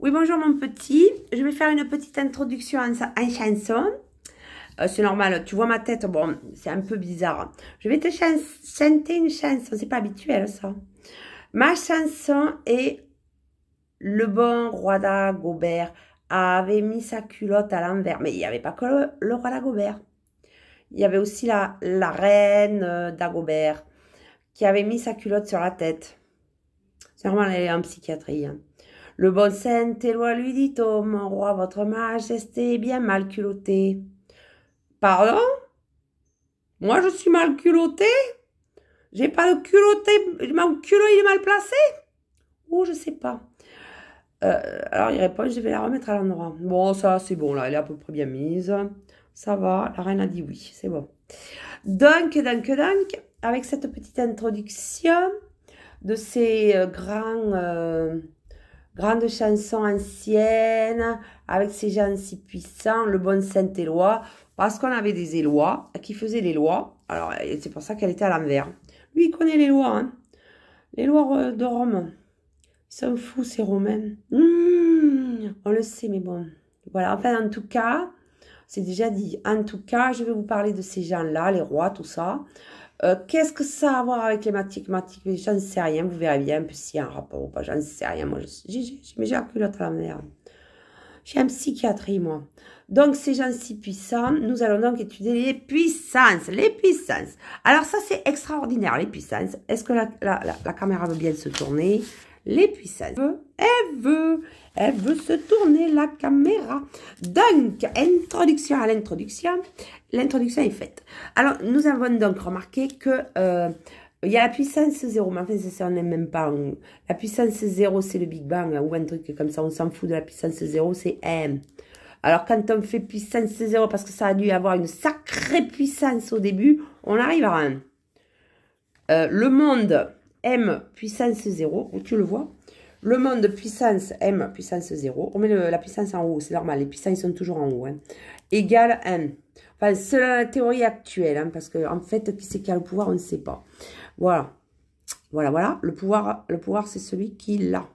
Oui, bonjour mon petit. Je vais faire une petite introduction en chanson. C'est normal, tu vois ma tête, bon, c'est un peu bizarre. Je vais te chanter une chanson, c'est pas habituel ça. Ma chanson est Le bon roi d'Agobert avait mis sa culotte à l'envers. Mais il n'y avait pas que le roi d'Agobert. Il y avait aussi la reine d'Agobert qui avait mis sa culotte sur la tête. C'est normal, elle est en psychiatrie. Hein. Le bon Saint-Éloi lui dit, oh mon roi, votre majesté est bien mal culottée. Pardon? Moi, je suis mal culottée? J'ai pas de culotté, mon culot, il est mal placé? Oh, je sais pas. Alors, il répond, je vais la remettre à l'endroit. Bon, ça, c'est bon, là, elle est à peu près bien mise. Ça va, la reine a dit oui, c'est bon. Donc, avec cette petite introduction de ces grandes chansons anciennes, avec ces gens si puissants, le bon Saint-Éloi, parce qu'on avait des Élois qui faisaient les lois. Alors, c'est pour ça qu'elle était à l'envers. Lui, il connaît les lois, hein. Les lois de Rome. Ils sont fous, ces Romains. On le sait, mais bon. Voilà, enfin, en tout cas, c'est déjà dit. En tout cas, je vais vous parler de ces gens-là, les rois, tout ça. Qu'est-ce que ça a à voir avec les mathématiques? J'en sais rien, vous verrez bien un peu s'il y a un rapport ou pas, j'en sais rien. Moi, j'ai la culotte à l'envers. J'ai un psychiatrie, moi. Donc, ces gens si puissants, nous allons donc étudier les puissances. Les puissances. Alors, ça, c'est extraordinaire, les puissances. Est-ce que la caméra veut bien se tourner? Les puissances. Elle veut se tourner, la caméra. Donc, introduction à l'introduction. L'introduction est faite. Alors, nous avons donc remarqué que il y a la puissance 0, mais enfin, ça, on n'aime même pas. La puissance 0, c'est le Big Bang, ou un truc comme ça, on s'en fout de la puissance 0, c'est M. Alors, quand on fait puissance 0, parce que ça a dû avoir une sacrée puissance au début, on arrive à 1. Le monde M puissance 0, tu le vois. Le monde puissance M puissance 0, on met la puissance en haut, c'est normal, les puissances sont toujours en haut, hein, égale 1. Enfin, c'est la théorie actuelle, hein, parce qu'en fait, qui c'est qui a le pouvoir, on ne sait pas. Voilà. Voilà. Le pouvoir c'est celui qui l'a.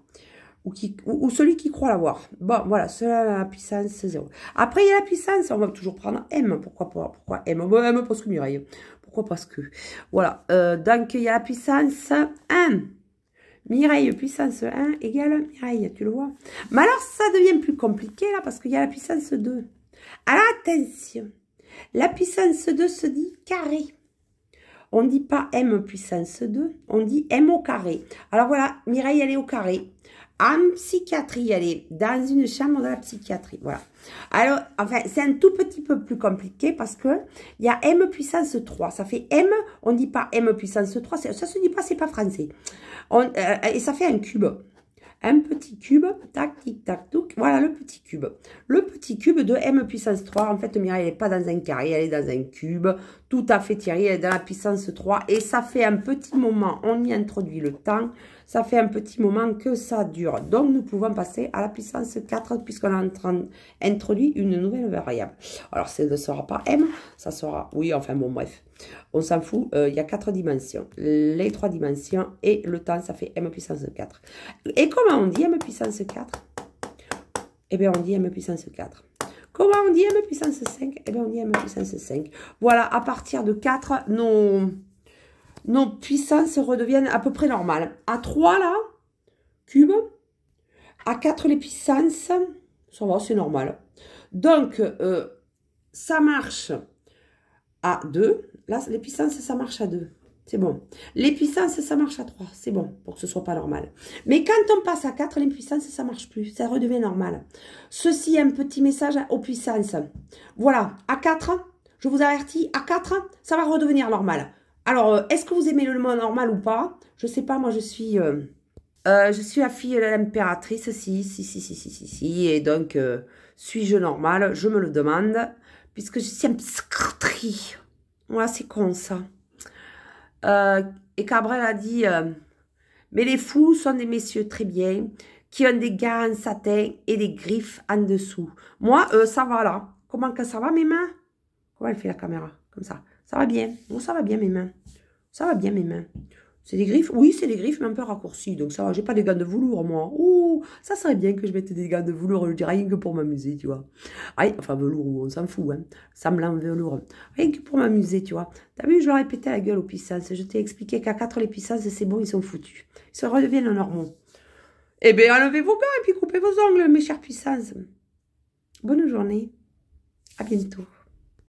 Ou celui qui croit l'avoir. Bon, voilà, cela la puissance 0. Après, il y a la puissance, on va toujours prendre M. Pourquoi M? Bon, M parce que Mireille. Pourquoi parce que? Voilà. Donc, il y a la puissance 1. Mireille, puissance 1 égale Mireille, tu le vois? Mais alors, ça devient plus compliqué, là, parce qu'il y a la puissance 2. Alors, attention. La puissance 2 se dit carré. On ne dit pas M puissance 2, on dit M au carré. Alors voilà, Mireille, elle est au carré. En psychiatrie, elle est dans une chambre de la psychiatrie. Voilà. Alors, enfin, c'est un tout petit peu plus compliqué parce que il y a M puissance 3. Ça fait M, on ne dit pas M puissance 3, ça se dit pas, c'est pas français. Et ça fait un cube. Un petit cube, tac, tic, tac, touc. Voilà le petit cube. Le petit cube de M puissance 3. En fait, Mireille, elle n'est pas dans un carré, elle est dans un cube. Tout à fait Thierry, elle est dans la puissance 3. Et ça fait un petit moment, on y introduit le temps. Ça fait un petit moment que ça dure. Donc, nous pouvons passer à la puissance 4 puisqu'on a introduit une nouvelle variable. Alors, ça ne sera pas M, ça sera... Oui, enfin bon, bref. On s'en fout, il y a 4 dimensions. Les 3 dimensions et le temps, ça fait M puissance 4. Et comment on dit M puissance 4? Eh bien, on dit M puissance 4. Comment on dit M puissance 5? Eh bien, on dit M puissance 5. Voilà, à partir de 4, nos puissances redeviennent à peu près normales. À 3, là, cube. À 4, les puissances, ça va, c'est normal. Donc, ça marche à 2. Là, les puissances, ça marche à 2. C'est bon. Les puissances, ça marche à 3. C'est bon, pour que ce soit pas normal. Mais quand on passe à 4, les puissances, ça marche plus. Ça redevient normal. Ceci est un petit message aux puissances. Voilà, à 4, je vous avertis, à 4, ça va redevenir normal. Alors, est-ce que vous aimez le mot normal ou pas? Je sais pas, moi, je suis la fille de l'impératrice, si. Et donc, suis-je normale? Je me le demande, puisque je suis un psychiatrie. Voilà, c'est con, ça. Et Cabrel a dit, mais les fous sont des messieurs très bien, qui ont des gants en satin et des griffes en dessous. Moi, ça va, là. Comment que ça va, mes mains? Comment elle fait la caméra? Comme ça. Ça va bien. Bon, ça va bien, mes mains. Ça va bien, mes mains. C'est des griffes? Oui, c'est des griffes, mais un peu raccourcies. Donc ça va, j'ai pas des gants de velours, moi. Oh, ça serait bien que je mette des gants de velours, je dirais rien que pour m'amuser, tu vois. Aïe, enfin, velours, on s'en fout, hein. Semblant velours. Rien que pour m'amuser, tu vois. T'as vu, je leur ai pété la gueule aux puissances. Je t'ai expliqué qu'à 4, les puissances, c'est bon, ils sont foutus. Ils se redeviennent normaux. Eh bien, enlevez vos gants et puis coupez vos ongles, mes chères puissances. Bonne journée. À bientôt.